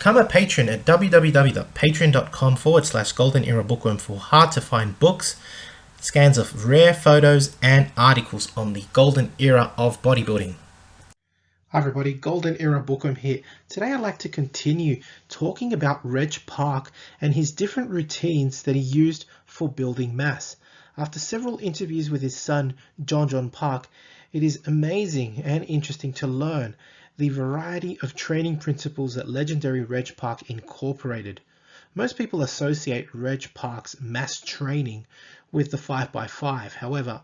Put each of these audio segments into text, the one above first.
Become a patron at www.patreon.com/Golden Era Bookworm for hard to find books, scans of rare photos, and articles on the golden era of bodybuilding. Hi everybody, Golden Era Bookworm here. Today I'd like to continue talking about Reg Park and his different routines that he used for building mass. After several interviews with his son, John Park, it is amazing and interesting to learn the variety of training principles that legendary Reg Park incorporated. Most people associate Reg Park's mass training with the 5x5. However,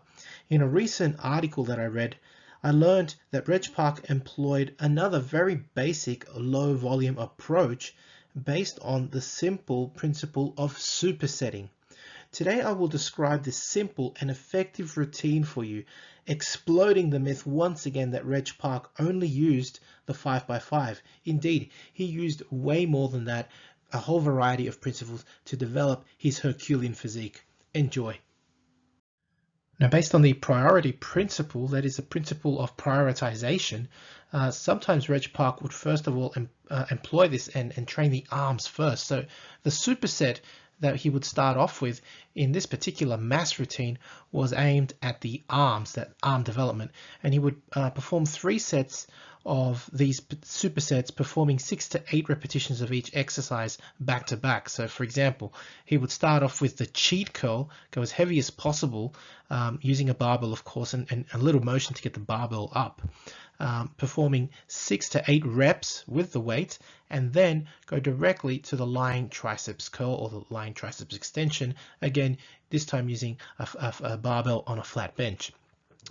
in a recent article that I read, I learned that Reg Park employed another very basic low volume approach based on the simple principle of supersetting. Today I will describe this simple and effective routine for you, exploding the myth once again that Reg Park only used the 5x5. Indeed, he used way more than that, a whole variety of principles to develop his Herculean physique. Enjoy. Now, based on the priority principle, that is the principle of prioritization, sometimes Reg Park would first of all employ this and train the arms first. So the superset that he would start off with in this particular mass routine was aimed at the arms, that arm development, and he would perform 3 sets of these supersets, performing 6 to 8 repetitions of each exercise back to back. So for example, he would start off with the cheat curl, go as heavy as possible, using a barbell of course, and a little motion to get the barbell up, performing 6 to 8 reps with the weight, and then go directly to the lying triceps curl or the lying triceps extension, again this time using a barbell on a flat bench.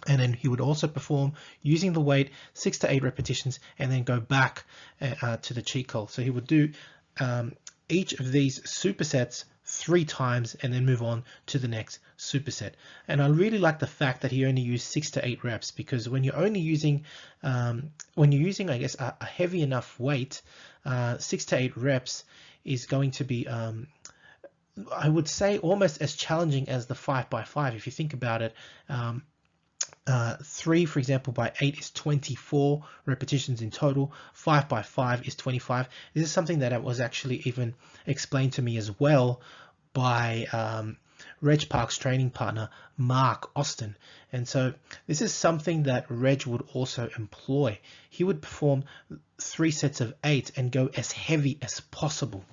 And then he would also perform using the weight 6 to 8 repetitions and then go back to the cheat curl. So he would do each of these supersets 3 times and then move on to the next superset. And I really like the fact that he only used 6 to 8 reps, because when you're only using I guess a heavy enough weight, 6 to 8 reps is going to be I would say almost as challenging as the 5x5 if you think about it. 3, for example, by 8 is 24 repetitions in total. 5x5 is 25. This is something that was actually even explained to me as well by Reg Park's training partner, Mark Austin. And so this is something that Reg would also employ. He would perform 3 sets of 8 and go as heavy as possible.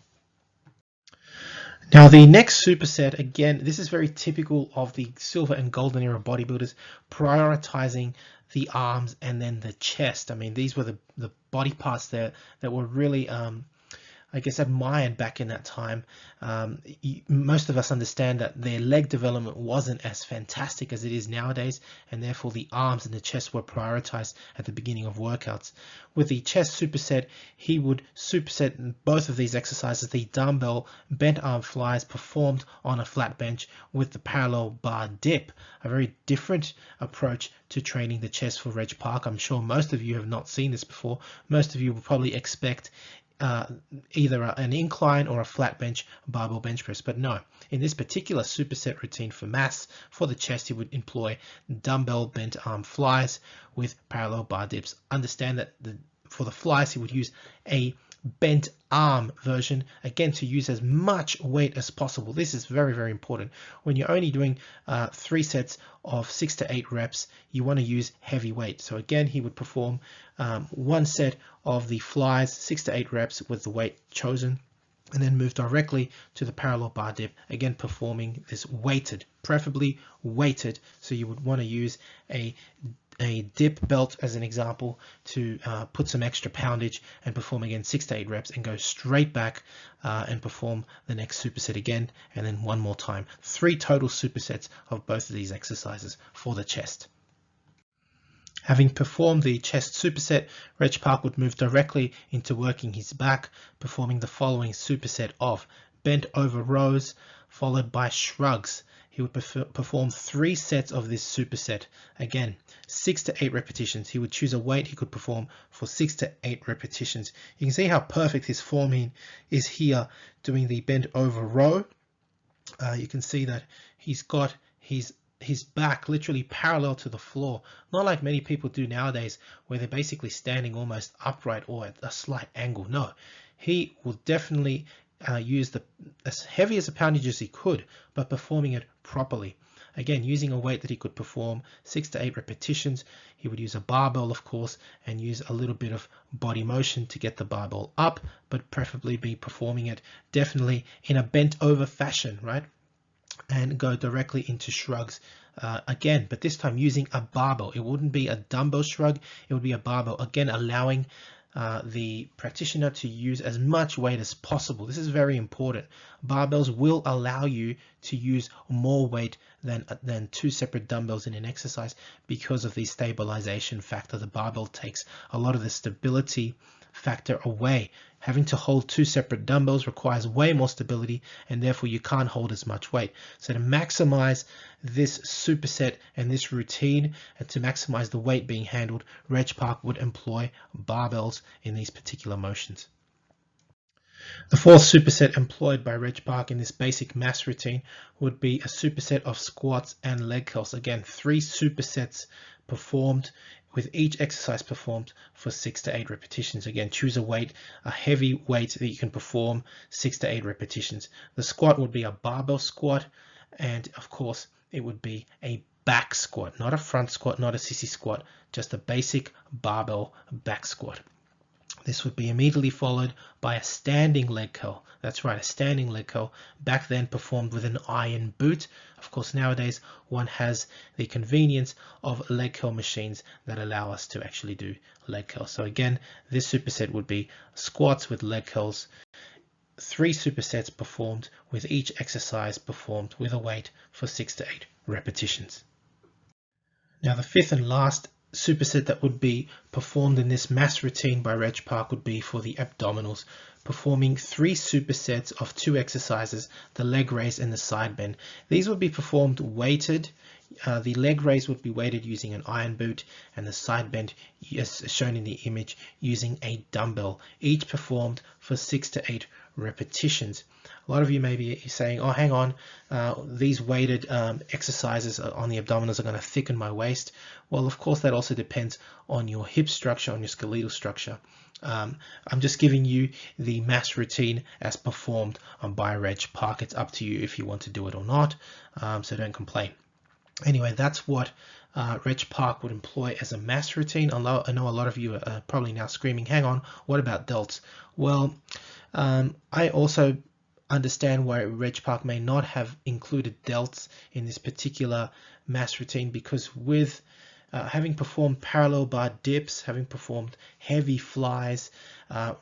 Now the next superset, again, this is very typical of the silver and golden era bodybuilders, prioritizing the arms and then the chest. I mean, these were the body parts that were really I guess admired back in that time. Most of us understand that their leg development wasn't as fantastic as it is nowadays, and therefore the arms and the chest were prioritized at the beginning of workouts. With the chest superset, he would superset both of these exercises, the dumbbell bent arm flies performed on a flat bench with the parallel bar dip, a very different approach to training the chest for Reg Park. I'm sure most of you have not seen this before. Most of you will probably expect either an incline or a flat bench barbell bench press, but no, in this particular superset routine for mass for the chest, he would employ dumbbell bent arm flies with parallel bar dips. Understand that for the flies he would use a bent arm version, again to use as much weight as possible. This is very, very important. When you're only doing 3 sets of 6 to 8 reps, you want to use heavy weight. So again, he would perform 1 set of the flies, 6 to 8 reps with the weight chosen, and then move directly to the parallel bar dip, again performing this weighted, preferably weighted. So you would want to use a dip belt as an example to put some extra poundage and perform again 6 to 8 reps and go straight back and perform the next superset again, and then 1 more time. 3 total supersets of both of these exercises for the chest. Having performed the chest superset, Reg Park would move directly into working his back, performing the following superset of bent over rows followed by shrugs. He would perform 3 sets of this superset. Again, 6 to 8 repetitions. He would choose a weight he could perform for 6 to 8 repetitions. You can see how perfect his forming is here doing the bent over row. You can see that he's got his back literally parallel to the floor, not like many people do nowadays where they're basically standing almost upright or at a slight angle. No, he will definitely use as heavy as a poundage as he could, but performing it properly. Again, using a weight that he could perform 6 to 8 repetitions. He would use a barbell, of course, and use a little bit of body motion to get the barbell up, but preferably be performing it definitely in a bent over fashion, right? And go directly into shrugs again, but this time using a barbell. It wouldn't be a dumbbell shrug, it would be a barbell, again allowing the practitioner to use as much weight as possible. This is very important. Barbells will allow you to use more weight than 2 separate dumbbells in an exercise because of the stabilization factor. The barbell takes a lot of the stability factor away. Having to hold 2 separate dumbbells requires way more stability, and therefore you can't hold as much weight. So to maximize this superset and this routine, and to maximize the weight being handled, Reg Park would employ barbells in these particular motions. The fourth superset employed by Reg Park in this basic mass routine would be a superset of squats and leg curls. Again, 3 supersets performed, with each exercise performed for 6 to 8 repetitions. Again, choose a weight, a heavy weight that you can perform 6 to 8 repetitions. The squat would be a barbell squat, and of course it would be a back squat, not a front squat, not a sissy squat, just a basic barbell back squat. This would be immediately followed by a standing leg curl. That's right, a standing leg curl. Back then performed with an iron boot. Of course, nowadays one has the convenience of leg curl machines that allow us to actually do leg curls. So again, this superset would be squats with leg curls. 3 supersets performed, with each exercise performed with a weight for 6 to 8 repetitions. Now the fifth and last superset that would be performed in this mass routine by Reg Park would be for the abdominals, performing 3 supersets of 2 exercises, the leg raise and the side bend. These would be performed weighted. The leg raise would be weighted using an iron boot, and the side bend, as shown in the image, using a dumbbell, each performed for 6 to 8 repetitions. A lot of you may be saying, oh, hang on, these weighted exercises on the abdominals are going to thicken my waist. Well, of course, that also depends on your hip structure, on your skeletal structure. I'm just giving you the mass routine as performed by Reg Park. It's up to you if you want to do it or not, so don't complain. Anyway, that's what Reg Park would employ as a mass routine. I know a lot of you are probably now screaming, hang on, what about delts? Well, I also understand why Reg Park may not have included delts in this particular mass routine, because with having performed parallel bar dips, having performed heavy flies,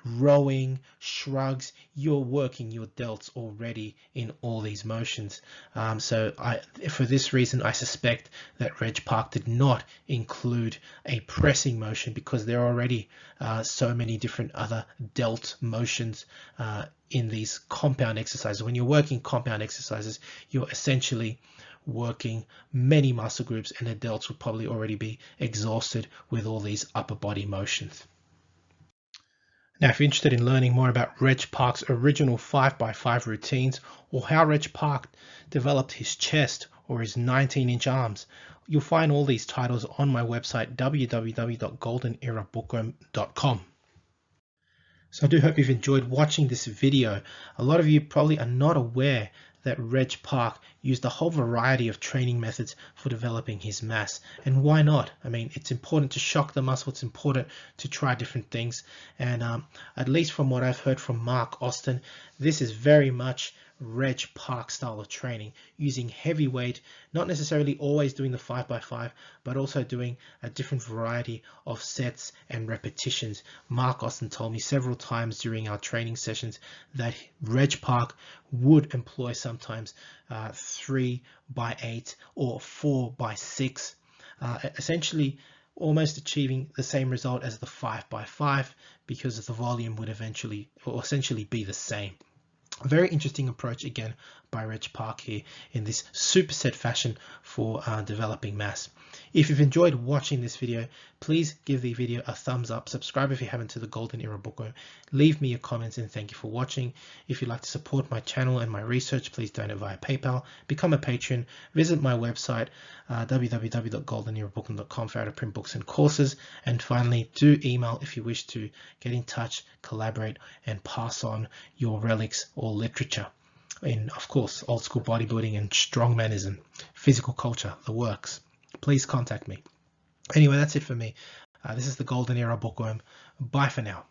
rowing, shrugs, you're working your delts already in all these motions. So for this reason, I suspect that Reg Park did not include a pressing motion, because there are already so many different other delt motions in these compound exercises. When you're working compound exercises, you're essentially working many muscle groups, and the delts would probably already be exhausted with all these upper body motions. Now, if you're interested in learning more about Reg Park's original 5x5 routines, or how Reg Park developed his chest or his 19-inch arms, you'll find all these titles on my website, www.goldenerabookroom.com. So I do hope you've enjoyed watching this video. A lot of you probably are not aware that Reg Park used a whole variety of training methods for developing his mass. And why not? I mean, it's important to shock the muscle. It's important to try different things. And at least from what I've heard from Mark Austin, this is very much Reg Park style of training, using heavy weight, not necessarily always doing the 5x5, but also doing a different variety of sets and repetitions. Mark Austin told me several times during our training sessions that Reg Park would employ sometimes 3x8 or 4x6, essentially almost achieving the same result as the 5x5, because the volume would eventually or essentially be the same. A very interesting approach again by Reg Park here in this superset fashion for developing mass. If you've enjoyed watching this video, please give the video a thumbs up, subscribe if you haven't to the Golden Era Bookworm, leave me your comments, and thank you for watching. If you'd like to support my channel and my research, please donate via PayPal, become a patron, visit my website www.goldenerabookworm.com for out of print books and courses, and finally do email if you wish to get in touch, collaborate, and pass on your relics or literature in, of course, old school bodybuilding and strongmanism, physical culture, the works. Please contact me. Anyway, that's it for me. This is the Golden Era Bookworm. Bye for now.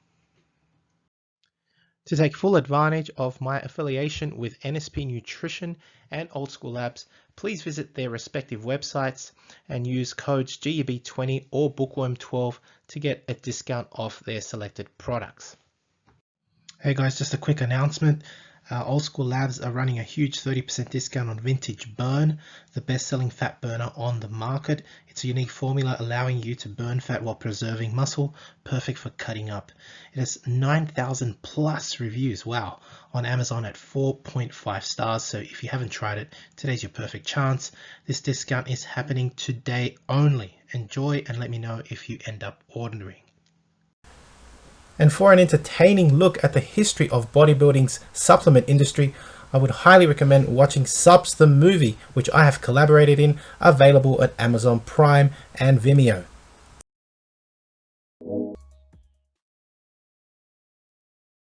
To take full advantage of my affiliation with NSP Nutrition and Old School Labs, please visit their respective websites and use codes GUB20 or Bookworm12 to get a discount off their selected products. Hey guys, just a quick announcement. Old School Labs are running a huge 30% discount on Vintage Burn, the best-selling fat burner on the market. It's a unique formula allowing you to burn fat while preserving muscle, perfect for cutting up. It has 9,000 plus reviews, wow, on Amazon at 4.5 stars. So if you haven't tried it, today's your perfect chance. This discount is happening today only. Enjoy and let me know if you end up ordering. And for an entertaining look at the history of bodybuilding's supplement industry, I would highly recommend watching Subs the Movie, which I have collaborated in, available at Amazon Prime and Vimeo.